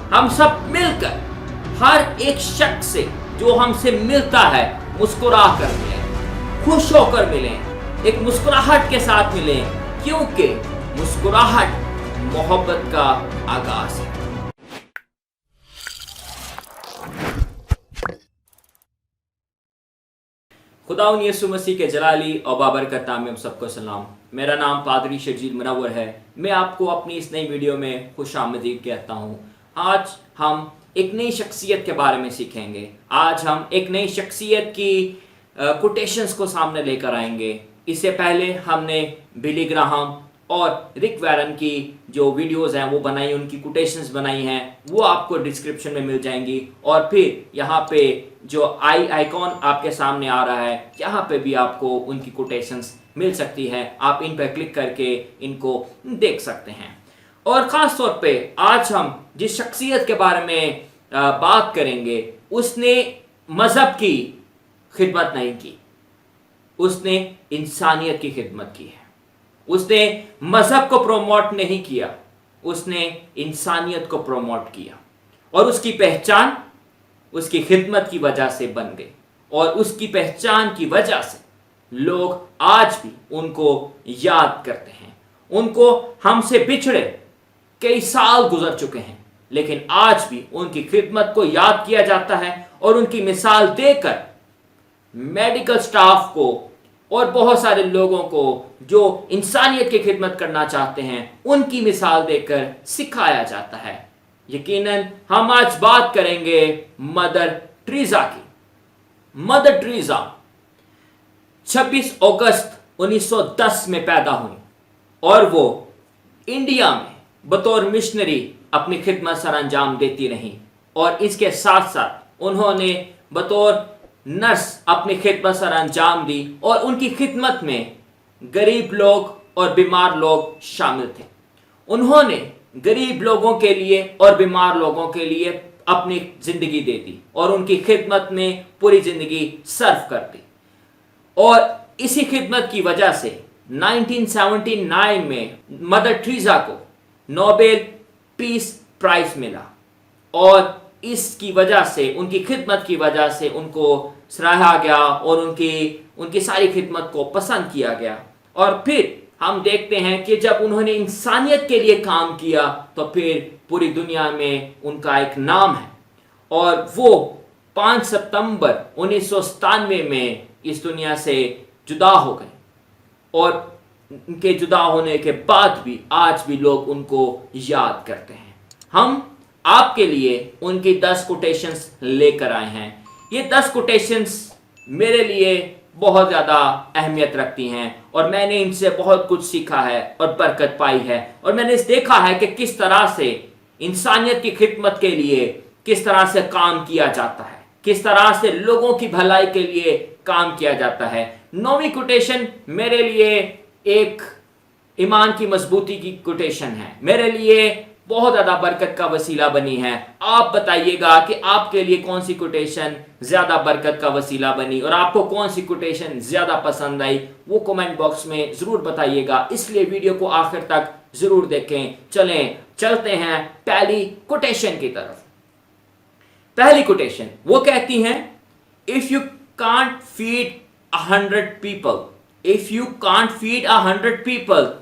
हम सब मिलकर हर एक शख्स से जो हमसे मिलता है मुस्कुरा कर मिलें, खुश होकर मिलें, एक मुस्कुराहट के साथ मिलें, क्योंकि मुस्कुराहट मोहब्बत का आगाज है। खुदाउन यसु मसीह के जलाली और बाबरकत नाम में हम सबको सलाम। मेरा नाम पादरी शर्जील मुनव्वर है। मैं आपको अपनी इस नई वीडियो में खुशामदीद कहता हूँ। आज हम एक नई शख्सियत के बारे में सीखेंगे। आज हम एक नई शख्सियत की कोटेशंस को सामने लेकर आएंगे। इससे पहले हमने बिली ग्राहम और रिक वैरन की जो वीडियोस हैं वो बनाई, उनकी कोटेशंस बनाई हैं, वो आपको डिस्क्रिप्शन में मिल जाएंगी। और फिर यहाँ पे जो आइकॉन आपके सामने आ रहा है, यहाँ पे भी आपको उनकी कोटेशंस मिल सकती है। आप इन पर क्लिक करके इनको देख सकते हैं। और ख़ास तौर पे आज हम जिस शख्सियत के बारे में बात करेंगे, उसने मज़हब की खिदमत नहीं की, उसने इंसानियत की खिदमत की है। उसने मज़हब को प्रोमोट नहीं किया, उसने इंसानियत को प्रोमोट किया। और उसकी पहचान उसकी खिदमत की वजह से बन गई। और उसकी पहचान की वजह से लोग आज भी उनको याद करते हैं। उनको हमसे बिछड़े कई साल गुजर चुके हैं, लेकिन आज भी उनकी खिदमत को याद किया जाता है। और उनकी मिसाल देकर मेडिकल स्टाफ को और बहुत सारे लोगों को जो इंसानियत की खिदमत करना चाहते हैं, उनकी मिसाल देकर सिखाया जाता है। यकीनन हम आज बात करेंगे मदर टेरेसा की। मदर टेरेसा 26 अगस्त 1910 में पैदा हुई और वो इंडिया में बतौर मिशनरी अपनी खिदमत सर अंजाम देती रहीं। और इसके साथ साथ उन्होंने बतौर नर्स अपनी खिदमत सर अंजाम दी। और उनकी खिदमत में गरीब लोग और बीमार लोग शामिल थे। उन्होंने गरीब लोगों के लिए और बीमार लोगों के लिए अपनी ज़िंदगी दे दी और उनकी खिदमत में पूरी ज़िंदगी सर्व कर दी। और इसी खिदमत की वजह से 1979 में मदर टेरेसा को नोबेल पीस प्राइज मिला। और इसकी वजह से, उनकी खिदमत की वजह से उनको सराहा गया और उनकी सारी खिदमत को पसंद किया गया। और फिर हम देखते हैं कि जब उन्होंने इंसानियत के लिए काम किया तो फिर पूरी दुनिया में उनका एक नाम है। और वो 5 सितंबर 1997 में इस दुनिया से जुदा हो गए। और उनके जुदा होने के बाद भी आज भी लोग उनको याद करते हैं। हम आपके लिए उनकी 10 कोटेशंस लेकर आए हैं। ये 10 कोटेशंस मेरे लिए बहुत ज़्यादा अहमियत रखती हैं और मैंने इनसे बहुत कुछ सीखा है और बरकत पाई है। और मैंने देखा है कि किस तरह से इंसानियत की खिदमत के लिए किस तरह से काम किया जाता है, किस तरह से लोगों की भलाई के लिए काम किया जाता है। 9वीं कोटेशन मेरे लिए एक ईमान की मजबूती की कोटेशन है, मेरे लिए बहुत ज़्यादा बरकत का वसीला बनी है। आप बताइएगा कि आपके लिए कौन सी कोटेशन ज़्यादा बरकत का वसीला बनी और आपको कौन सी कोटेशन ज़्यादा पसंद आई, वो कमेंट बॉक्स में ज़रूर बताइएगा। इसलिए वीडियो को आखिर तक ज़रूर देखें। चलते हैं पहली कोटेशन की तरफ। पहली कोटेशन वो कहती हैं, if you can't feed 100 people, if you can't feed 100 people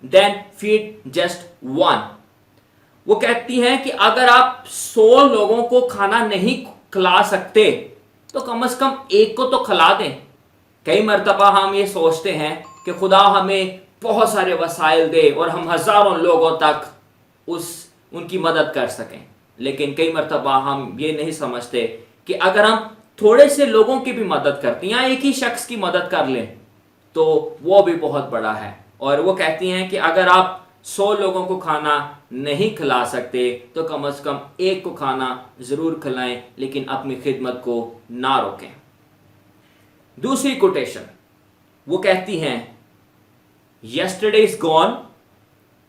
then feed just one। वो कहती हैं कि अगर आप 100 लोगों को खाना नहीं खिला सकते तो कम से कम एक को तो खिला दें। कई मर्तबा हम ये सोचते हैं कि खुदा हमें बहुत सारे वसाइल दे और हम हज़ारों लोगों तक उनकी मदद कर सकें, लेकिन कई मर्तबा हम ये नहीं समझते कि अगर हम थोड़े से लोगों की भी मदद करते हैं या एक ही शख्स की मदद कर लें तो वो भी बहुत बड़ा है। और वो कहती हैं कि अगर आप 100 लोगों को खाना नहीं खिला सकते तो कम से कम एक को खाना ज़रूर खिलाएं, लेकिन अपनी खिदमत को ना रोकें। दूसरी कोटेशन वो कहती हैं, yesterday is gone,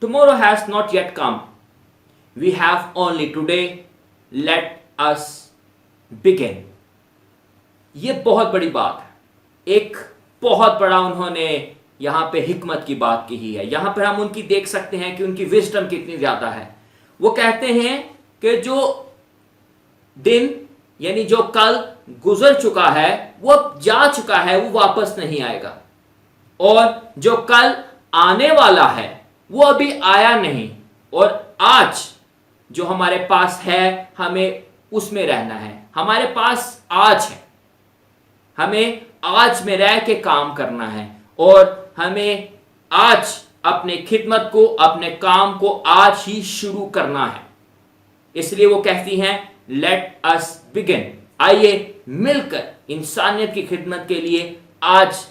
tomorrow has not yet come, we have only today, let us begin। ये बहुत बड़ी बात है, एक बहुत बड़ा उन्होंने यहाँ पे हिकमत की बात कही है। यहाँ पर हम उनकी देख सकते हैं कि उनकी विजडम कितनी ज़्यादा है। वो कहते हैं कि जो दिन यानी जो कल गुजर चुका है वो अब जा चुका है, वो वापस नहीं आएगा, और जो कल आने वाला है वो अभी आया नहीं, और आज जो हमारे पास है हमें उसमें रहना है। हमारे पास आज है, हमें आज में रह के काम करना है, और हमें आज अपने खिदमत को, अपने काम को आज ही शुरू करना है। इसलिए वो कहती हैं लेट अस बिगिन, आइए मिलकर इंसानियत की खिदमत के लिए आज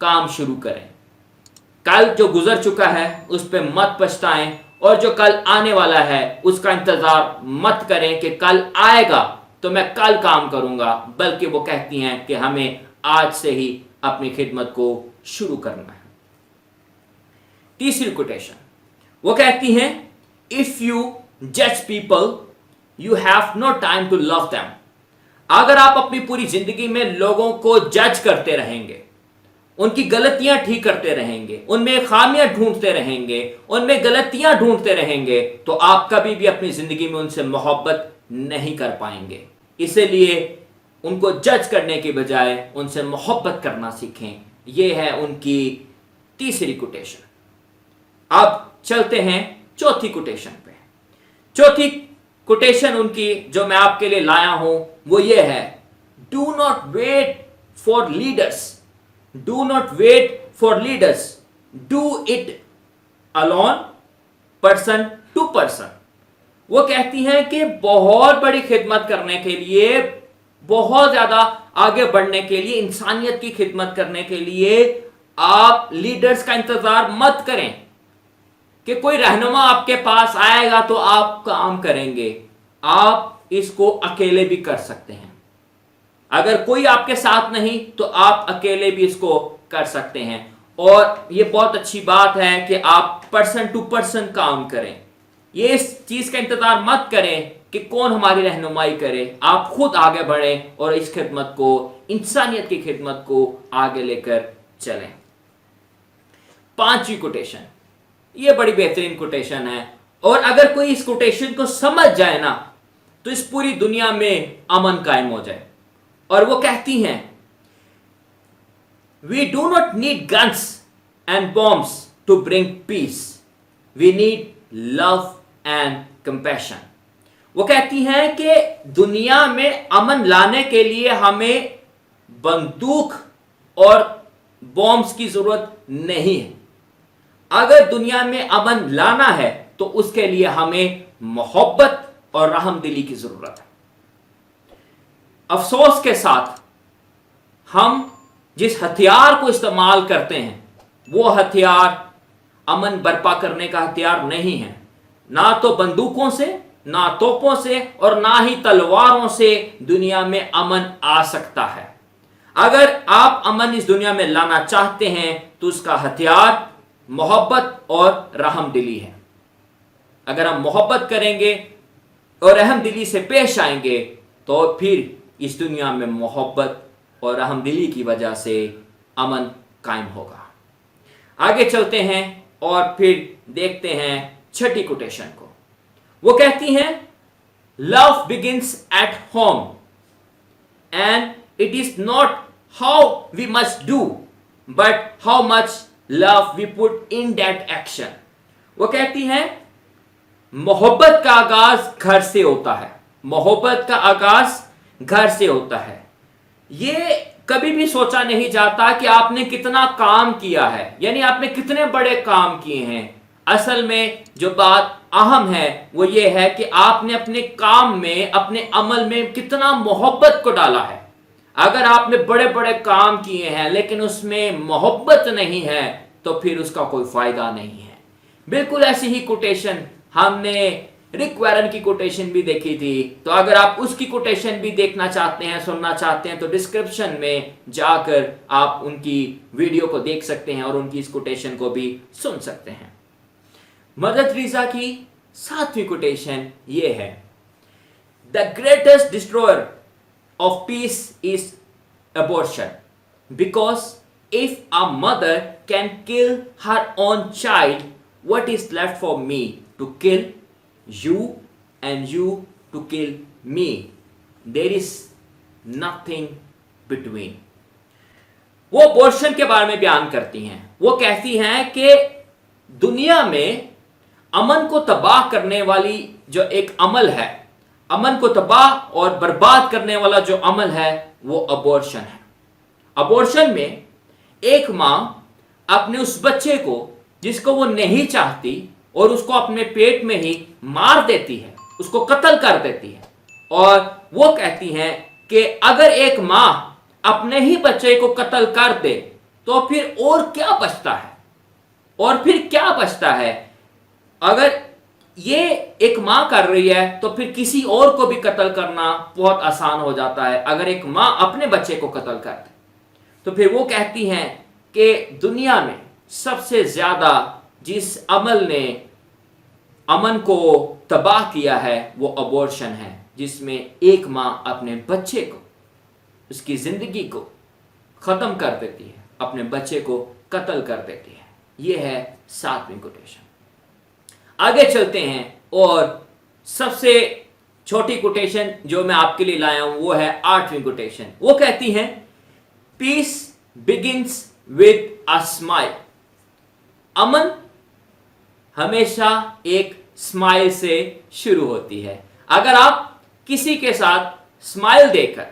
काम शुरू करें। कल जो गुजर चुका है उस पर मत पछताएं, और जो कल आने वाला है उसका इंतजार मत करें कि कल आएगा तो मैं कल काम करूंगा, बल्कि वो कहती हैं कि हमें आज से ही अपनी खिदमत को शुरू करना है। तीसरी कोटेशन वो कहती हैं इफ यू जज people you have no time to love them. अगर आप अपनी पूरी जिंदगी में लोगों को जज करते रहेंगे, उनकी गलतियां ठीक करते रहेंगे, उनमें खामियां ढूंढते रहेंगे, उनमें गलतियां ढूंढते रहेंगे, तो आप कभी भी अपनी जिंदगी में उनसे मोहब्बत नहीं कर पाएंगे। इसलिए उनको जज करने के बजाय उनसे मोहब्बत करना सीखें। यह है उनकी तीसरी कोटेशन। अब चलते हैं चौथी कोटेशन पे। चौथी कोटेशन उनकी जो मैं आपके लिए लाया हूं वो ये है, do not wait for leaders, do not wait for leaders, do it alone, person to person. वो कहती हैं कि बहुत बड़ी खिदमत करने के लिए, बहुत ज्यादा आगे बढ़ने के लिए, इंसानियत की खिदमत करने के लिए आप लीडर्स का इंतजार मत करें कि कोई रहनुमा आपके पास आएगा तो आप काम करेंगे। आप इसको अकेले भी कर सकते हैं। अगर कोई आपके साथ नहीं तो आप अकेले भी इसको कर सकते हैं, और ये बहुत अच्छी बात है कि आप पर्सन टू पर्सन काम करें। ये इस चीज का इंतजार मत करें कि कौन हमारी रहनुमाई करे, आप खुद आगे बढ़ें और इस खिदमत को, इंसानियत की खिदमत को आगे लेकर चलें। पांचवी कोटेशन, ये बड़ी बेहतरीन कोटेशन है, और अगर कोई इस कोटेशन को समझ जाए ना तो इस पूरी दुनिया में अमन कायम हो जाए। और वो कहती हैं we do not need guns and bombs to bring peace, we need love and compassion. वो कहती हैं कि दुनिया में अमन लाने के लिए हमें बंदूक और बॉम्ब्स की जरूरत नहीं है। अगर दुनिया में अमन लाना है तो उसके लिए हमें मोहब्बत और रहमदिली की जरूरत है। अफसोस के साथ हम जिस हथियार को इस्तेमाल करते हैं वो हथियार अमन बर्पा करने का हथियार नहीं है। ना तो बंदूकों से, ना तोपों से, और ना ही तलवारों से दुनिया में अमन आ सकता है। अगर आप अमन इस दुनिया में लाना चाहते हैं तो उसका हथियार मोहब्बत और रहमदिली है। अगर हम मोहब्बत करेंगे और रहमदिली से पेश आएंगे तो फिर इस दुनिया में मोहब्बत और रहमदिली की वजह से अमन कायम होगा। आगे चलते हैं और फिर देखते हैं छठी कोटेशन को। वो कहती हैं love begins at home and it is not how we must do but how much love we put in that action. वो कहती हैं मोहब्बत का आगाज घर से होता है, मोहब्बत का आगाज घर से होता है। ये कभी भी सोचा नहीं जाता कि आपने कितना काम किया है, यानी आपने कितने बड़े काम किए हैं। असल में जो बात अहम है वो ये है कि आपने अपने काम में, अपने अमल में कितना मोहब्बत को डाला है। अगर आपने बड़े बड़े काम किए हैं लेकिन उसमें मोहब्बत नहीं है तो फिर उसका कोई फायदा नहीं है। बिल्कुल ऐसी ही कोटेशन हमने रिक वैरन की कोटेशन भी देखी थी। तो अगर आप उसकी कोटेशन भी देखना चाहते हैं, सुनना चाहते हैं, तो डिस्क्रिप्शन में जाकर आप उनकी वीडियो को देख सकते हैं और उनकी इस कोटेशन को भी सुन सकते हैं। मदर टेरेसा की सातवीं कोटेशन ये है, the greatest destroyer of peace is abortion, because if a mother can kill her own child, what is left for me to kill you and you to kill me. There is nothing between. वो abortion के बारे में बयान करती हैं। वो कहती हैं कि दुनिया में अमन को तबाह करने वाली जो एक अमल है, अमन को तबाह और बर्बाद करने वाला जो अमल है, वो अबॉर्शन है। अबॉर्शन में एक मां अपने उस बच्चे को जिसको वो नहीं चाहती और उसको अपने पेट में ही मार देती है, उसको कत्ल कर देती है। और वो कहती हैं कि अगर एक मां अपने ही बच्चे को कत्ल कर दे तो फिर और क्या बचता है, और फिर क्या बचता है। अगर ये एक मां कर रही है तो फिर किसी और को भी कत्ल करना बहुत आसान हो जाता है। अगर एक मां अपने बच्चे को कत्ल कर दे तो फिर वो कहती हैं कि दुनिया में सबसे ज्यादा जिस अमल ने अमन को तबाह किया है वो अबॉर्शन है, जिसमें एक मां अपने बच्चे को, उसकी जिंदगी को खत्म कर देती है, अपने बच्चे को कत्ल कर देती है। ये है 7वीं कोटेशन। आगे चलते हैं और सबसे छोटी कोटेशन जो मैं आपके लिए लाया हूं वो है 8वीं कोटेशन। वो कहती है peace begins with a smile. अमन हमेशा एक स्माइल से शुरू होती है। अगर आप किसी के साथ स्माइल देकर,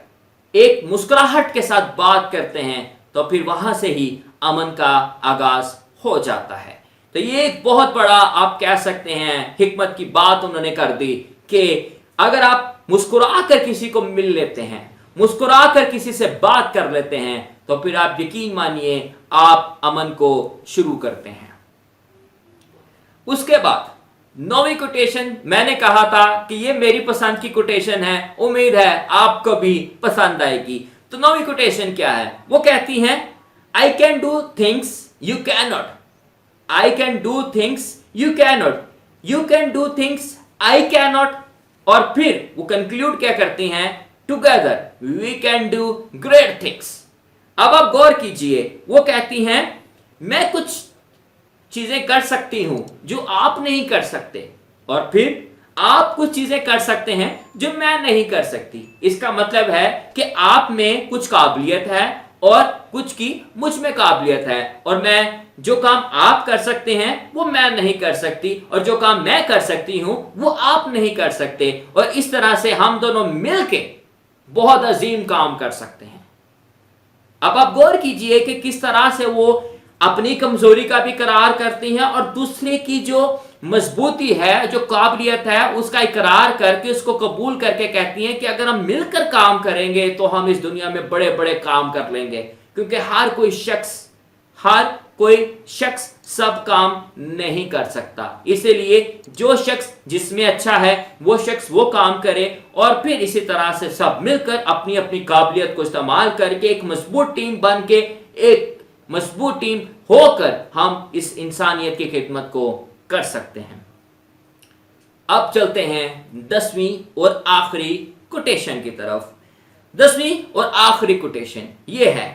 एक मुस्कुराहट के साथ बात करते हैं तो फिर वहां से ही अमन का आगाज हो जाता है। तो ये एक बहुत बड़ा आप कह सकते हैं हिकमत की बात उन्होंने कर दी कि अगर आप मुस्कुरा कर किसी को मिल लेते हैं, मुस्कुरा कर किसी से बात कर लेते हैं तो फिर आप यकीन मानिए आप अमन को शुरू करते हैं। उसके बाद 9वीं कोटेशन, मैंने कहा था कि ये मेरी पसंद की कोटेशन है, उम्मीद है आपको भी पसंद आएगी। तो 9वीं कोटेशन क्या है? वो कहती हैं I can do things you can not, I can do things you can not, you can do things I can not. और फिर वो कंक्लूड क्या करती हैं? Together we can do great things. अब आप गौर कीजिए, वो कहती हैं मैं कुछ चीजें कर सकती हूं जो आप नहीं कर सकते, और फिर आप कुछ चीजें कर सकते हैं जो मैं नहीं कर सकती। इसका मतलब है कि आप में कुछ काबिलियत है और कुछ की मुझ में काबिलियत है, और मैं जो काम आप कर सकते हैं वो मैं नहीं कर सकती, और जो काम मैं कर सकती हूं वो आप नहीं कर सकते। और इस तरह से हम दोनों मिलके बहुत अजीम काम कर सकते हैं। अब आप गौर कीजिए कि किस तरह से वो अपनी कमजोरी का भी इकरार करती हैं और दूसरे की जो मजबूती है, जो काबिलियत है, उसका इकरार करके उसको कबूल करके कहती हैं कि अगर हम मिलकर काम करेंगे तो हम इस दुनिया में बड़े बड़े काम कर लेंगे। क्योंकि हर कोई शख्स सब काम नहीं कर सकता, इसलिए जो शख्स जिसमें अच्छा है वो शख्स वो काम करे, और फिर इसी तरह से सब मिलकर अपनी अपनी काबिलियत को इस्तेमाल करके एक मजबूत टीम बन के, एक मजबूत टीम होकर हम इस इंसानियत की खिदमत को कर सकते हैं। अब चलते हैं 10वीं और आखिरी कोटेशन की तरफ। 10वीं और आखिरी कोटेशन ये है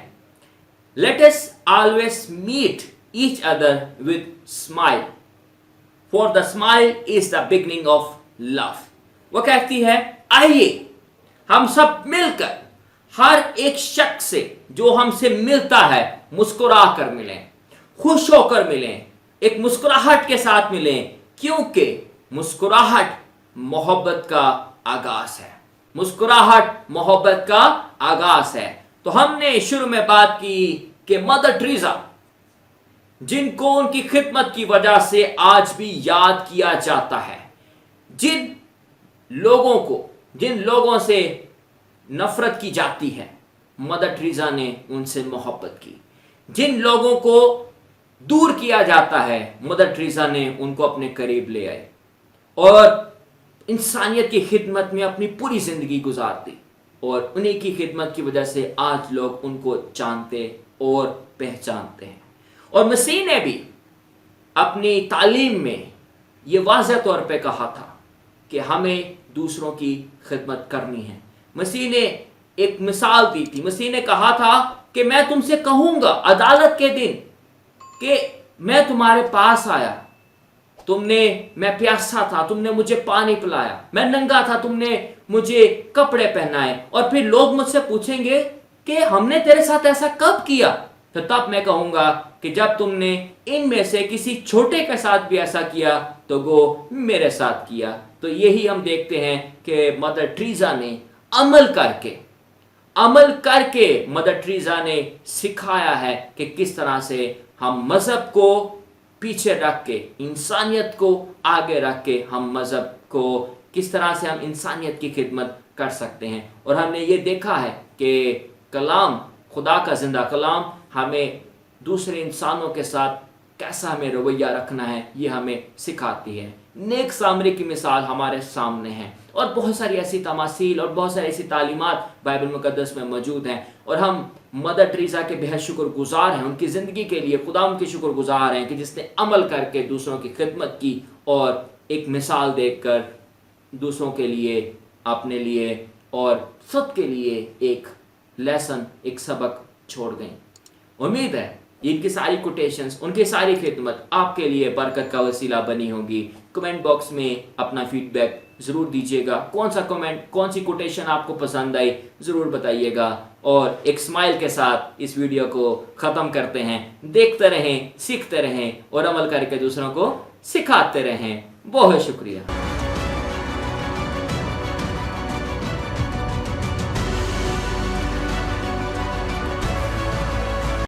let us always meet each other with smile, for the smile is the beginning of love. वो कहती है आइए हम सब मिलकर हर एक शख्स से जो हमसे मिलता है मुस्कुरा कर मिलें, खुश होकर मिलें, एक मुस्कुराहट के साथ मिलें, क्योंकि मुस्कुराहट मोहब्बत का आगाज है। मुस्कुराहट मोहब्बत का आगाज है। तो हमने शुरू में बात की कि मदर टेरेसा, जिनको उनकी खिदमत की वजह से आज भी याद किया जाता है, जिन लोगों से नफरत की जाती है, मदर टेरेसा ने उनसे मोहब्बत की। जिन लोगों को दूर किया जाता है, मदर टेरेसा ने उनको अपने करीब ले आए और इंसानियत की खिदमत में अपनी पूरी जिंदगी गुजार दी, और उन्हीं की खिदमत की वजह से आज लोग उनको जानते और पहचानते हैं। और मसीह ने भी अपनी तालीम में ये वाज़ह तौर पे कहा था कि हमें दूसरों की खिदमत करनी है। मसीह ने एक मिसाल दी थी। मसीह ने कहा था कि मैं तुमसे कहूंगा अदालत के दिन कि मैं तुम्हारे पास आया मैं प्यासा था, तुमने मुझे पानी पिलाया, मैं नंगा था, तुमने मुझे कपड़े पहनाए। और फिर लोग मुझसे पूछेंगे कि हमने तेरे साथ ऐसा कब किया, तो तब मैं कहूंगा कि जब तुमने इनमें से किसी छोटे के साथ भी ऐसा किया तो वो मेरे साथ किया। तो यही हम देखते हैं कि मदर टेरेसा ने अमल करके मदर टेरेसा ने सिखाया है कि किस तरह से हम मजहब को पीछे रख के, इंसानियत को आगे रख के, हम मजहब को किस तरह से हम इंसानियत की खिदमत कर सकते हैं। और हमने ये देखा है कि कलाम, खुदा का जिंदा कलाम, हमें दूसरे इंसानों के साथ कैसा हमें रवैया रखना है ये हमें सिखाती है। नेक सामरी की मिसाल हमारे सामने है, और बहुत सारी ऐसी तमासील और बहुत सारी ऐसी तालीमात बाइबल मुकद्दस में मौजूद हैं। और हम मदर टेरेसा के बेहद शुक्रगुजार हैं, उनकी ज़िंदगी के लिए खुदा उनकी शुक्रगुजार हैं कि जिसने अमल करके दूसरों की खिदमत की और एक मिसाल देखकर दूसरों के लिए, अपने लिए और सबके लिए एक लेसन, एक सबक छोड़ गई। उम्मीद है इनकी सारी कोटेशंस, उनकी सारी खिदमत आपके लिए बरकत का वसीला बनी होगी। कमेंट बॉक्स में अपना फीडबैक ज़रूर दीजिएगा, कौन सा कमेंट, कौन सी कोटेशन आपको पसंद आई ज़रूर बताइएगा। और एक स्माइल के साथ इस वीडियो को ख़त्म करते हैं। देखते रहें, सीखते रहें और अमल करके दूसरों को सिखाते रहें। बहुत शुक्रिया।